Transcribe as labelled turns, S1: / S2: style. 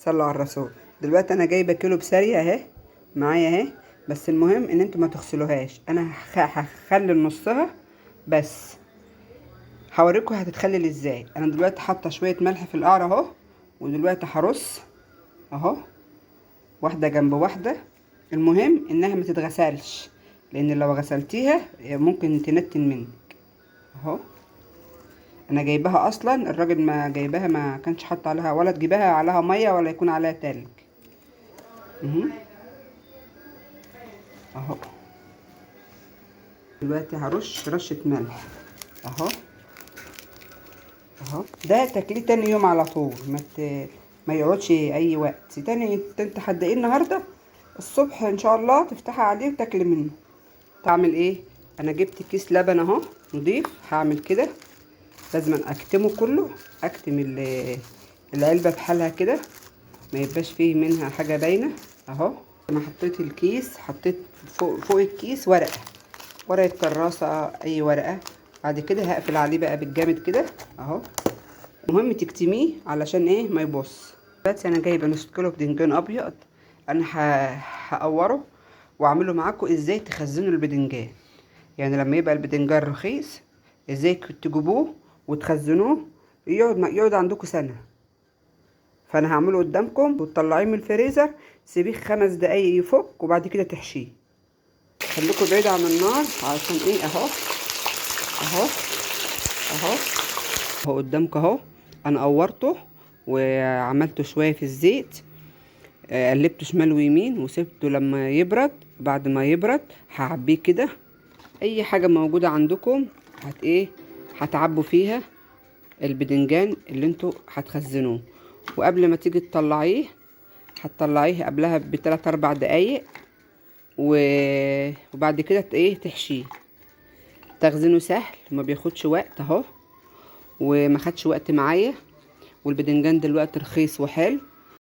S1: صلوا على الرسول. دلوقتي انا جايبه كيلو بسارية اهي معايا اهي، بس المهم ان انتوا ما تغسلوهاش. انا هخلل نصها بس، هوريكم هتتخلل ازاي. انا دلوقتي حاطه شويه ملح في القعر اهو، ودلوقتي هرص اهو واحده جنب واحده. المهم انها ما تتغسلش، لان لو غسلتيها ممكن تنتن منك اهو. انا جايباها اصلا، الراجل ما جايباها ما كانش حاطط عليها، ولا تجيبها عليها ميه ولا يكون عليها تلج اهو. دلوقتي هرش رشه ملح اهو اهو. ده تاكليه تاني يوم على طول، ما يقعدش اي وقت تاني. انت هتدقيه النهارده الصبح ان شاء الله تفتحي عليه وتاكلي منه. تعمل ايه؟ انا جبت كيس لبن اهو نضيف، هعمل كده لازم اكتمه كله، اكتم العلبه بحالها كده، ما يبقاش فيه منها حاجه باينه اهو. انا حطيت الكيس، حطيت فوق الكيس ورقه كراسه، اي ورقه. بعد كده هقفل عليه بقى بالجامد كده اهو. المهم تكتميه علشان ايه ما يبص. دلوقتي انا جايبه نص كيلو بدنجان ابيض، انا هقوره واعمله معاكم ازاي تخزنوا البدنجان. يعني لما يبقى البدنجان رخيص ازاي تجيبوه وتخزنوه يقعد عندكم سنه. فانا هعمله قدامكم وتطلعيه من الفريزر، سيبيه 5 دقايق يفك وبعد كده تحشيه. خليكم بعيد عن النار علشان ايه اهو اهو اهو اهو قدامكم اهو. انا قورته وعملته شويه في الزيت، قلبته شمال ويمين وسبته لما يبرد. بعد ما يبرد هعبيه كده، اي حاجه موجوده عندكم هتعبوا فيها البدنجان اللي انتوا هتخزنوه. وقبل ما تيجي تطلعيه هتطلعيه قبلها ب3-4 دقايق وبعد كده تحشيه. تخزينه سهل وما بياخدش وقت اهو، وما خدش وقت معايا. والبدنجان دلوقتي رخيص وحلو،